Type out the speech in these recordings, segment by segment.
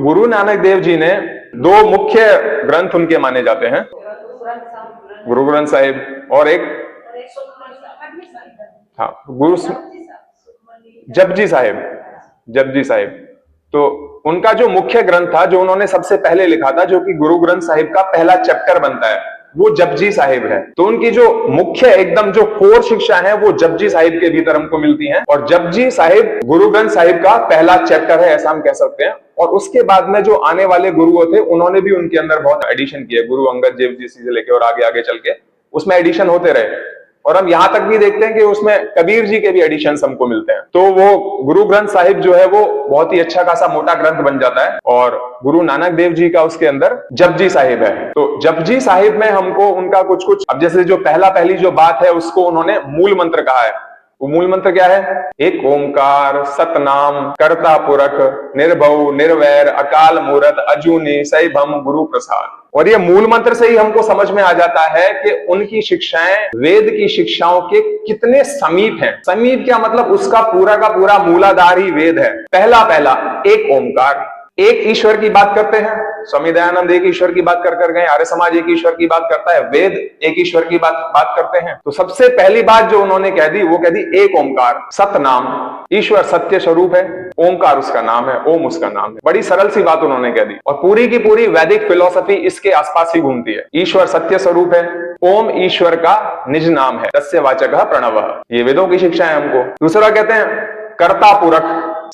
गुरु नानक देव जी ने दो मुख्य ग्रंथ उनके माने जाते हैं, गुरु ग्रंथ साहिब और एक गुरु जपजी साहिब। जपजी साहिब तो उनका जो मुख्य ग्रंथ था, जो उन्होंने सबसे पहले लिखा था, जो कि गुरु ग्रंथ साहिब का पहला चैप्टर बनता है, वो जपजी साहिब है। तो उनकी जो मुख्य एकदम जो कोर शिक्षा है वो जपजी साहिब के भीतर हमको मिलती हैं, और जपजी साहिब गुरु ग्रंथ साहिब का पहला चैप्टर है, ऐसा हम कह सकते हैं। और उसके बाद में जो आने वाले गुरुओं थे, उन्होंने भी उनके अंदर बहुत एडिशन किए, गुरु अंगद देव जी से लेके और आगे आगे चल के उसमें एडिशन होते रहे। और हम यहां तक भी देखते हैं कि उसमें कबीर जी के भी एडिशन हमको मिलते हैं। तो वो गुरु ग्रंथ साहिब जो है वो बहुत ही अच्छा खासा मोटा ग्रंथ बन जाता है, और गुरु नानक देव जी का उसके अंदर जपजी साहिब है। तो जपजी साहिब में हमको उनका कुछ कुछ, अब जैसे जो पहली जो बात है उसको उन्होंने मूल मंत्र कहा है। वो मूल मंत्र क्या है? एक ओंकार सतनाम कर्ता पुरख निर्भव निर्वैर अकाल मूरत अजूनी सैभम गुरु प्रसाद। और ये मूल मंत्र से ही हमको समझ में आ जाता है कि उनकी शिक्षाएं वेद की शिक्षाओं के कितने समीप हैं। समीप क्या मतलब? उसका पूरा का पूरा मूलाधार ही वेद है। पहला एक ओंकार, एक ईश्वर की बात करते हैं। स्वामी दयानंद एक ईश्वर की बात कर गए, आर्य समाज एक ईश्वर की बात करता है, वेद एक ईश्वर की बात करते हैं। तो सबसे पहली बात जो उन्होंने कह दी वो कह दी एक ओंकार सतनाम, ईश्वर सत्य स्वरूप है, ओंकार उसका नाम है, ओम उसका नाम है। बड़ी सरल सी बात उन्होंने कह दी, और पूरी की पूरी वैदिक फिलोसफी इसके आसपास ही घूमती है। ईश्वर सत्य स्वरूप है, ओम ईश्वर का निज नाम है, तस्य वाचकः प्रणवः। ये वेदों की शिक्षा है हमको। दूसरा कहते हैं कर्ता पुरख,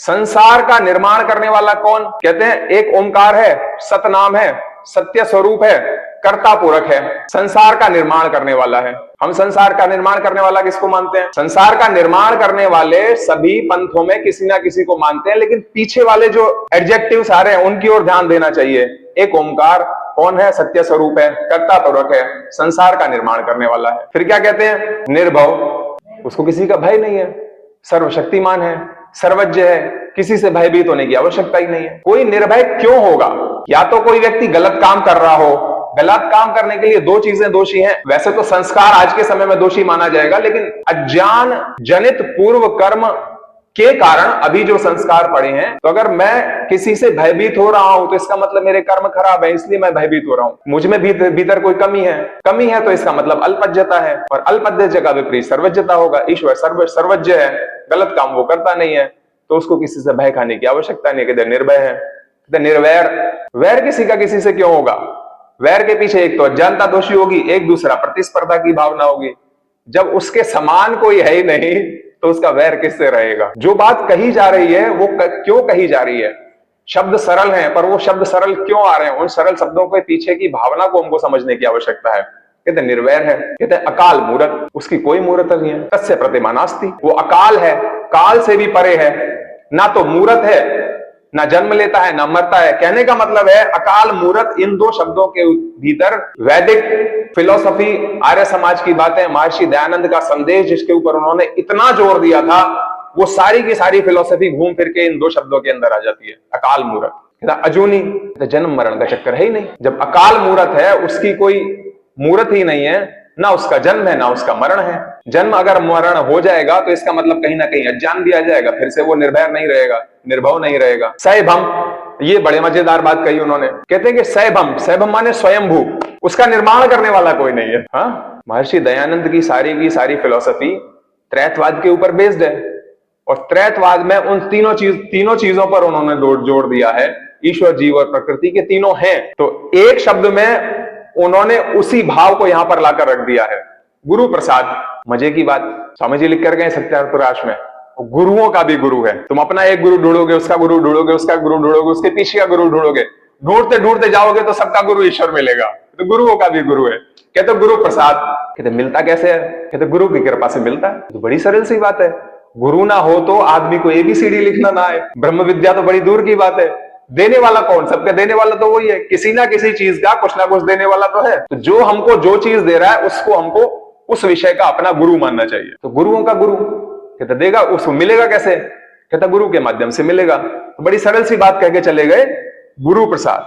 संसार का निर्माण करने वाला कौन? कहते हैं एक ओंकार है, सतनाम है, सत्य स्वरूप है, कर्ता पुरख है, संसार का निर्माण करने वाला है। हम संसार का निर्माण करने वाला किसको मानते हैं? संसार का निर्माण करने वाले सभी पंथों में किसी ना किसी को मानते हैं, लेकिन पीछे वाले जो एडजेक्टिव्स आ रहे हैं उनकी ओर ध्यान देना चाहिए। एक ओंकार कौन है? सत्य स्वरूप है, कर्ता पुरख है, संसार का निर्माण करने वाला है। फिर क्या कहते हैं? निर्भव, उसको किसी का भय नहीं है, सर्वशक्तिमान है, सर्वज्ञ है, किसी से भयभीत होने की आवश्यकता ही नहीं है। कोई निर्भय क्यों होगा? या तो कोई व्यक्ति गलत काम कर रहा हो, गलत काम करने के लिए दो चीजें दोषी हैं। वैसे तो संस्कार आज के समय में दोषी माना जाएगा, लेकिन अज्ञान जनित पूर्व कर्म के कारण अभी जो संस्कार पड़े हैं, तो अगर मैं किसी से भयभीत हो रहा हूं तो इसका मतलब मेरे कर्म खराब है, इसलिए मैं भयभीत हो रहा हूं। मुझ में भीतर कोई कमी है तो इसका मतलब अल्पज्ञता है, और अल्पज्ञता का विपरीत सर्वज्ञता होगा। ईश्वर सर्वज्ञ है, गलत काम वो करता नहीं है, तो उसको किसी से भय खाने की आवश्यकता नहीं। कहते निर्भय है। निर्वैर, वैर किसी का किसी से क्यों होगा? वैर के पीछे एक तो अज्ञानता दोषी होगी, एक दूसरा प्रतिस्पर्धा की भावना होगी। जब उसके समान कोई है ही नहीं तो उसका वैर किससे रहेगा? जो बात कही जा रही है वो क्यों कही जा रही है? शब्द सरल हैं, पर वो शब्द सरल क्यों आ रहे हैं? उन सरल शब्दों के पीछे की भावना को हमको समझने की आवश्यकता है। कहते निर्वैर है, कहते अकाल मूरत, उसकी कोई मूरत नहीं है, तस्य प्रतिमा नास्ति, वो अकाल है, काल से भी परे है, ना तो मूरत है, ना जन्म लेता है, ना मरता है। कहने का मतलब है अकाल मूरत, इन दो शब्दों के भीतर वैदिक फिलोसफी, आर्य समाज की बातें, महर्षि दयानंद का संदेश जिसके ऊपर उन्होंने इतना जोर दिया था, वो सारी की सारी फिलोसफी घूम फिर के इन दो शब्दों के अंदर आ जाती है। अकाल मूरत, अजूनी, जन्म मरण का चक्कर है ही नहीं। जब अकाल मूरत है, उसकी कोई मूरत ही नहीं है, ना उसका जन्म है ना उसका मरण है। जन्म अगर मरण हो जाएगा तो इसका मतलब कहीं ना कहीं अज्ञान भी आ जाएगा, फिर से वो निर्भय नहीं रहेगा, निर्भव नहीं रहेगा। सैभम, ये बड़े मजेदार बात कही उन्होंने। कहते हैं कि सैभम, सैभम माने स्वयंभू, उसका निर्माण करने वाला कोई नहीं है। हाँ, महर्षि दयानंद की सारी फिलोसफी त्रैतवाद के ऊपर बेस्ड है, और त्रैतवाद में उन तीनों चीजों पर उन्होंने जोड़ दिया है। ईश्वर, जीव और प्रकृति के तीनों हैं। तो एक शब्द में उन्होंने उसी भाव को यहां पर लाकर रख दिया है, गुरु प्रसाद। मजे की बात, स्वामी जी लिख कर गए सत्यार्थ प्रकाश में, गुरुओं का भी गुरु है। तुम अपना एक गुरु ढूंढोगे, उसका गुरु ढूंढोगे, उसका गुरु ढूंढोगे, उसके पीछे का गुरु ढूंढोगे, ढूंढते ढूंढते जाओगे तो सबका गुरु ईश्वर मिलेगा। तो गुरुओं का भी गुरु है। कहते गुरु प्रसाद। कहते मिलता कैसे है? कहते गुरु की कृपा से मिलता है। तो बड़ी सरल सी बात है, गुरु ना हो तो आदमी को ABCD लिखना ना आए, ब्रह्म विद्या तो बड़ी दूर की बात है। देने वाला कौन? सबके देने वाला तो वही है, किसी ना किसी चीज का कुछ ना कुछ देने वाला तो है। तो जो हमको जो चीज दे रहा है उसको हमको उस विषय का अपना गुरु मानना चाहिए। तो गुरुओं का गुरु कहता देगा, उसको मिलेगा कैसे? कहता गुरु के माध्यम से मिलेगा। तो बड़ी सरल सी बात कह के चले गए, गुरु प्रसाद।